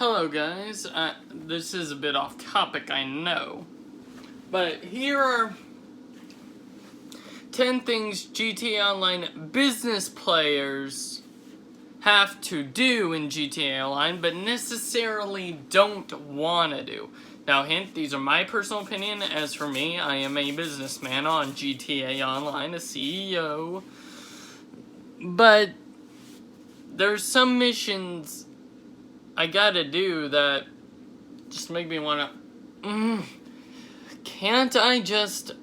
Hello guys, this is a bit off topic, I know, but here are 10 things GTA Online business players have to do in GTA Online, but necessarily don't want to do. Now hint, these are my personal opinion. As for me, I am a businessman on GTA Online, a CEO, but there's some missions I gotta do that just make me wanna, can't I just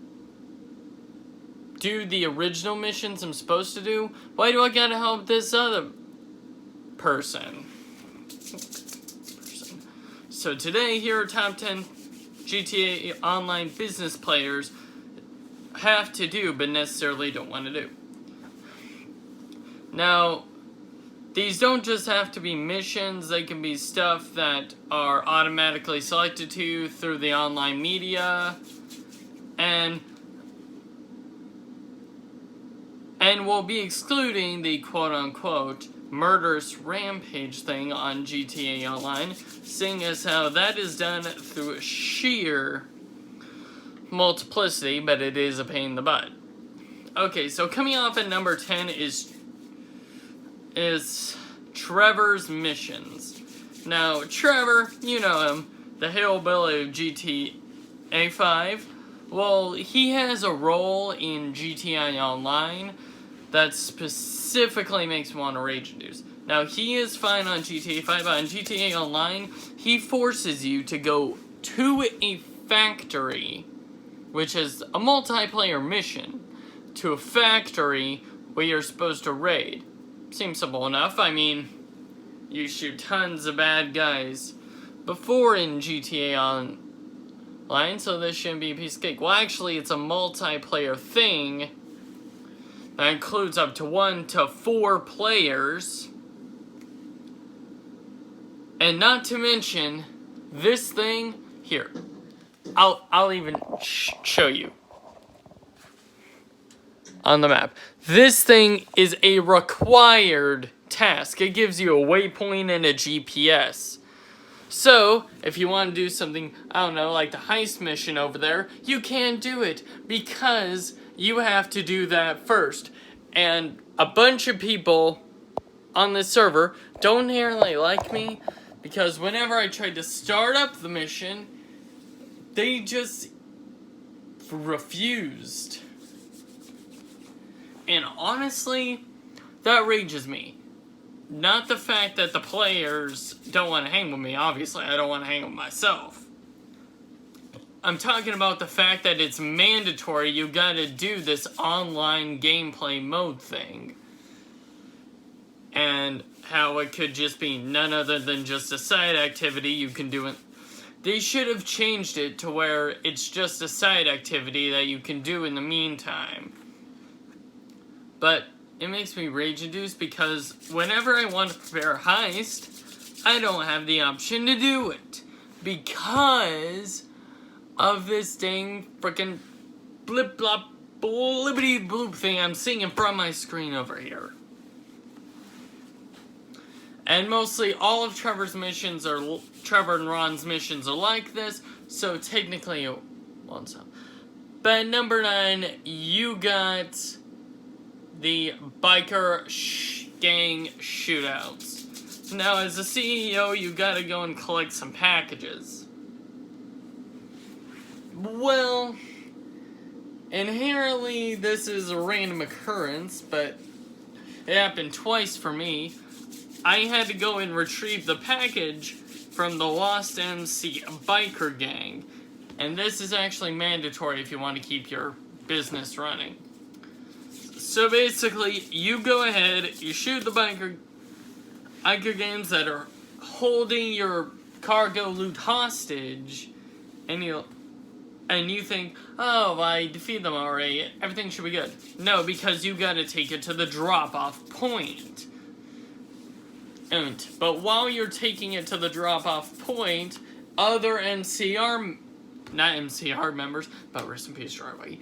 do the original missions I'm supposed to do? Why do I gotta help this other person? So today, here are top 10 GTA Online business players have to do, but necessarily don't want to do. Now, these don't just have to be missions, they can be stuff that are automatically selected to you through the online media, and we'll be excluding the quote-unquote murderous rampage thing on GTA Online, seeing as how that is done through sheer multiplicity, but it is a pain in the butt. Okay, so coming off at number 10 is Trevor's missions. Now, Trevor, you know him, the hillbilly of GTA 5. Well, he has a role in GTA Online that specifically makes me want to rage induce. Now, he is fine on GTA 5, but on GTA Online, he forces you to go to a factory, which is a multiplayer mission, to a factory where you're supposed to raid. Seems simple enough. I mean, you shoot tons of bad guys before in GTA Online, so this shouldn't be a piece of cake. Well, actually, it's a multiplayer thing that includes up to 1 to 4 players. And not to mention, this thing, here, I'll even show you on the map. This thing is a required task. It gives you a waypoint and a GPS. So, if you want to do something, I don't know, like the heist mission over there, you can't do it because you have to do that first. And a bunch of people on this server don't inherently like me because whenever I tried to start up the mission, they just refused. And honestly, that rages me. Not the fact that the players don't want to hang with me. Obviously, I don't want to hang with myself. I'm talking about the fact that it's mandatory. You gotta do this online gameplay mode thing. And how it could just be none other than just a side activity you can do it. They should have changed it to where it's just a side activity that you can do in the meantime. But it makes me rage-induced because whenever I want to prepare a heist, I don't have the option to do it. Because of this dang frickin' blip-blop, blibbity-bloop thing I'm seeing in front of my screen over here. And mostly all of Trevor's missions are, Trevor and Ron's missions are like this, so technically it won't stop. But number 9, you got the biker gang shootouts. Now, as a CEO, you gotta go and collect some packages. Well, inherently, this is a random occurrence, but it happened twice for me. I had to go and retrieve the package from the Lost MC biker gang. And this is actually mandatory if you want to keep your business running. So basically, you go ahead, you shoot the biker gangs that are holding your cargo loot hostage, and you think, oh, I defeated them already, everything should be good. No, because you gotta take it to the drop-off point. But while you're taking it to the drop-off point, other not MCR members, but rest in peace, Charlie,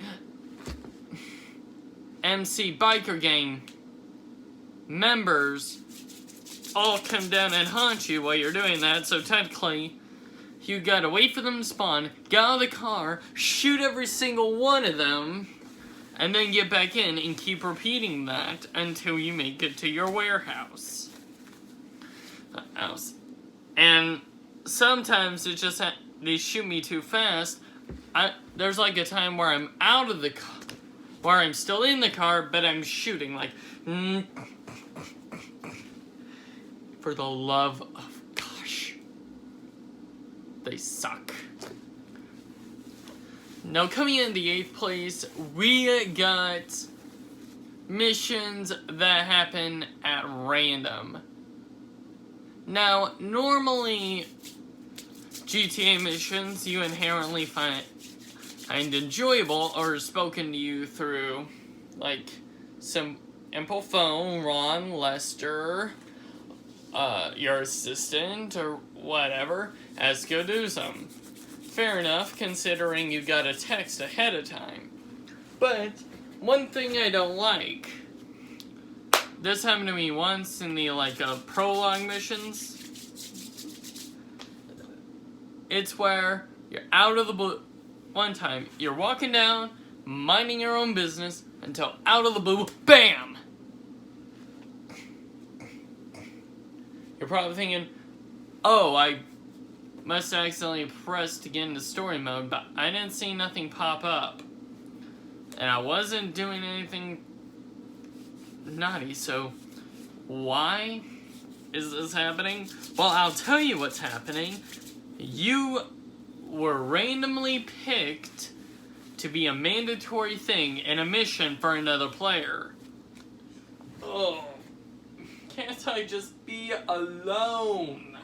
MC biker gang members all come down and haunt you while you're doing that, so technically, you gotta wait for them to spawn, get out of the car, shoot every single one of them, and then get back in and keep repeating that until you make it to your warehouse. And sometimes it just they shoot me too fast. There's like a time where I'm out of the car, where I'm still in the car, but I'm shooting like, for the love of gosh, they suck. Now coming in the 8th place, we got missions that happen at random. Now, normally, GTA missions you inherently find enjoyable or spoken to you through, like, simple phone, Ron, Lester, your assistant, or whatever, as go do some. Fair enough, considering you got a text ahead of time. But, one thing I don't like, this happened to me once in the, prologue missions. It's where you're out of the blue. One time, you're walking down, minding your own business, until out of the blue, BAM! You're probably thinking, oh, I must have accidentally pressed to get into story mode, but I didn't see nothing pop up. And I wasn't doing anything naughty, so why is this happening? Well, I'll tell you what's happening. You were randomly picked to be a mandatory thing in a mission for another player. Oh, can't I just be alone?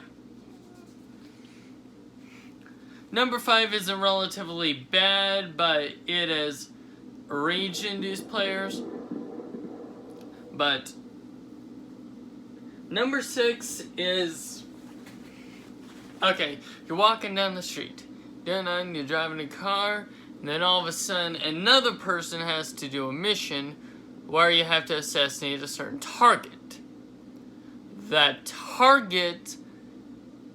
Number 5 isn't relatively bad, but it is rage-induced players. But number 6 is, okay, you're walking down the street, you're driving a car, and then all of a sudden another person has to do a mission where you have to assassinate a certain target. That target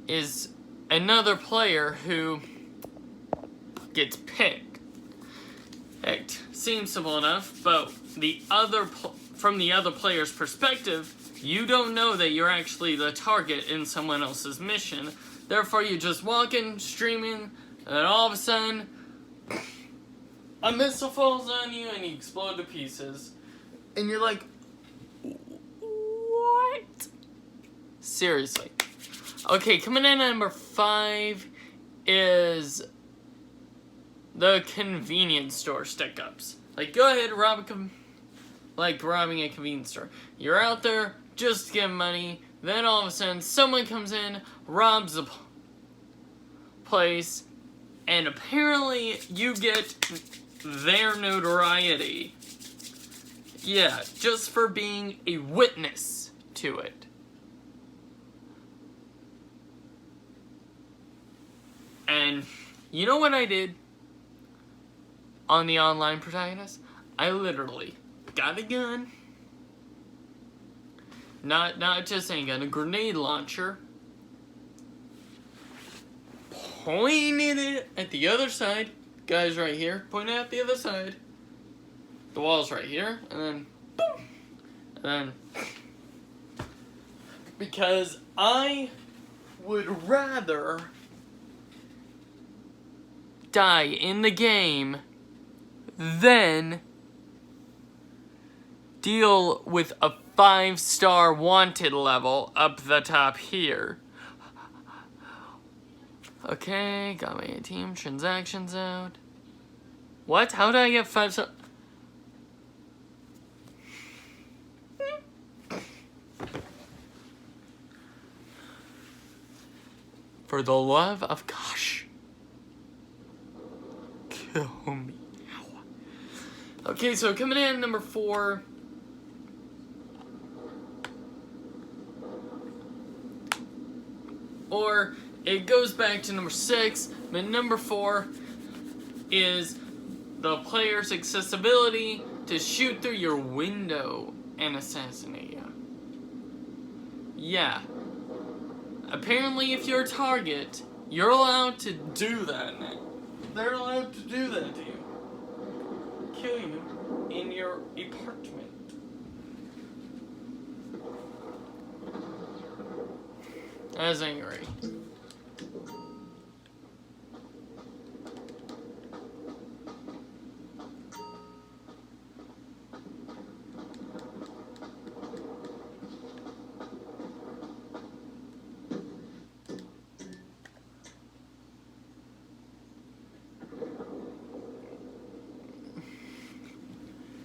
is another player who gets picked. It seems simple enough, but from the other player's perspective, you don't know that you're actually the target in someone else's mission. Therefore, you're just walking, streaming, and then all of a sudden, a missile falls on you and you explode to pieces. And you're like, what? Seriously. Okay, coming in at number 5 is the convenience store stick-ups. Like, go ahead, robbing a convenience store. You're out there just to get money, then all of a sudden someone comes in, robs the place, and apparently you get their notoriety. Yeah, just for being a witness to it. And you know what I did on the online protagonist? I literally got a gun. Not just any gun, a grenade launcher. Pointed it at the other side. Guys right here. Pointed at the other side. The wall's right here. And then boom. And then because I would rather die in the game than deal with a 5-star wanted level up the top here. Okay, got my ATM transactions out. What? How did I get 5-star? For the love of gosh. Kill me now. Okay, so coming in number 4. Or it goes back to number 6, but number 4 is the player's accessibility to shoot through your window and assassinate you. Yeah. Apparently, if you're a target, you're allowed to do that now. They're allowed to do that to you. Kill you in your apartment. As angry.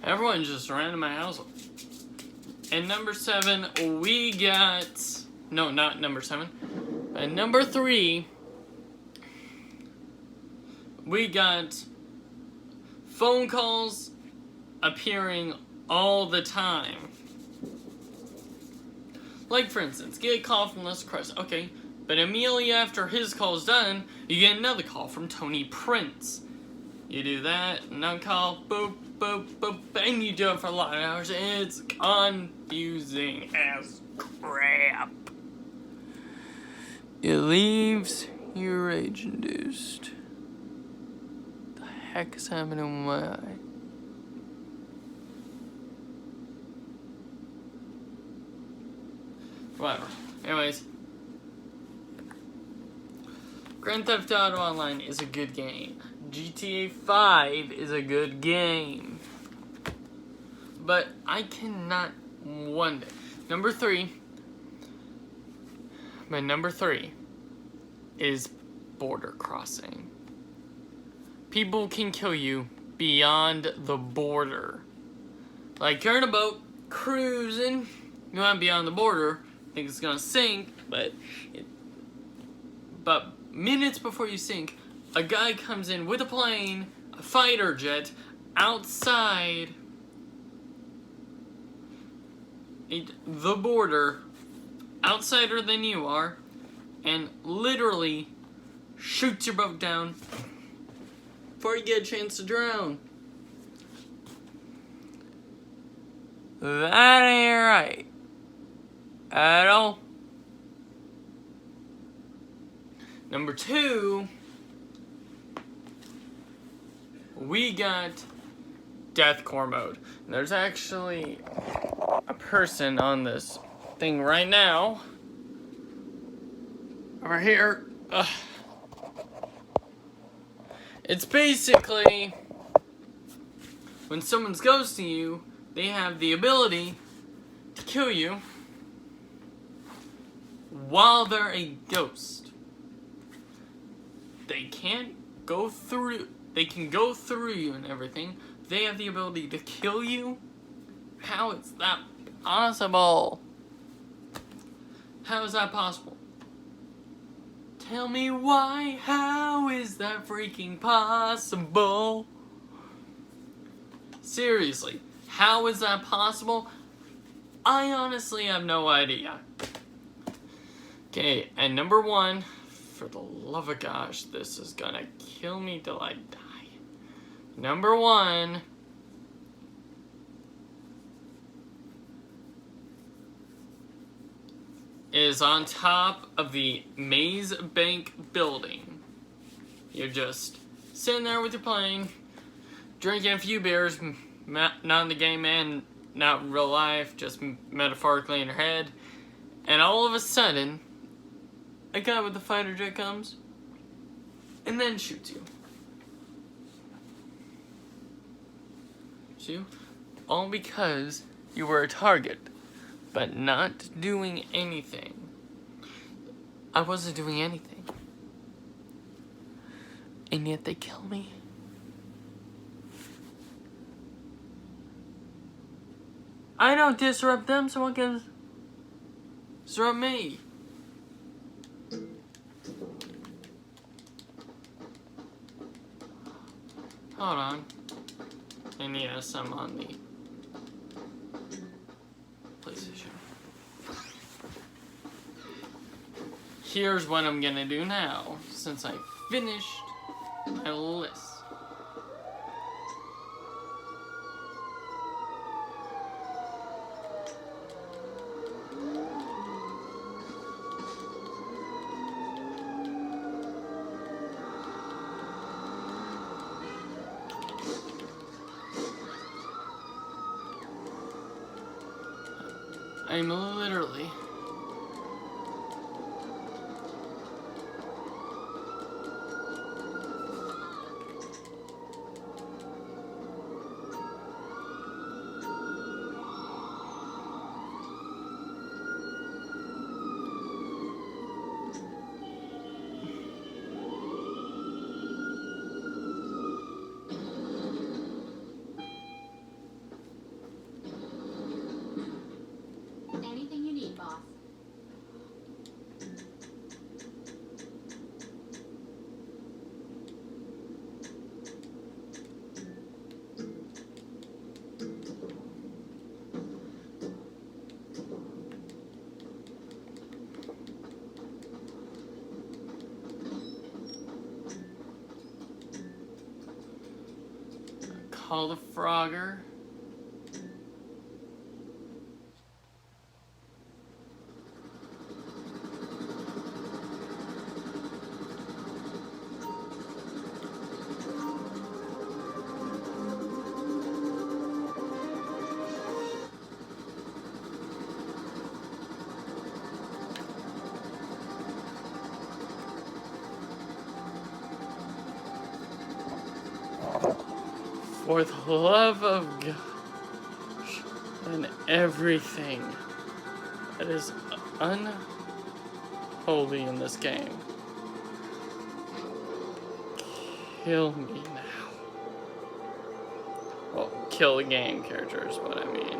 Everyone just ran to my house. And number 7, we got... No, not number 7. And number 3, we got phone calls appearing all the time. Like, for instance, get a call from Les Crest. Okay, but immediately after his call's done, you get another call from Tony Prince. You do that, another call, boop, boop, boop, and you do it for a lot of hours. It's confusing as crap. It leaves you rage-induced. The heck is happening with my eye? Whatever. Anyways. Grand Theft Auto Online is a good game. GTA 5 is a good game. But I cannot one day. Number 3 is border crossing. People can kill you beyond the border. Like, you're in a boat, cruising, you want to be on the border, think it's gonna sink, but minutes before you sink, a guy comes in with a plane, a fighter jet, outside the border, outsider than you are, and literally shoots your boat down before you get a chance to drown. That ain't right at all. Number 2, we got deathcore mode. There's actually a person on this thing right now. Over here. It's basically when someone's ghosting you, they have the ability to kill you while they're a ghost. They can't go through, they can go through you and everything. They have the ability to kill you. How is that possible? How is that possible? Tell me why, how is that freaking possible? Seriously, how is that possible? I honestly have no idea. Okay, and number 1, for the love of gosh, this is gonna kill me till I die. Number 1, is on top of the Maze Bank building. You're just sitting there with your plane, drinking a few beers, not in the game and not in real life, just metaphorically in your head, and all of a sudden, a guy with a fighter jet comes and then shoots you. See? All because you were a target, but not doing anything. I wasn't doing anything. And yet they kill me. I don't disrupt them, someone can disrupt me. Hold on. And yes, I'm on the PlayStation. Here's what I'm gonna do now, since I finished my list. I'm literally... Anything you need, boss. Call the Frogger. For the love of gosh and everything that is unholy in this game, kill me now. Well, kill the game character is what I mean.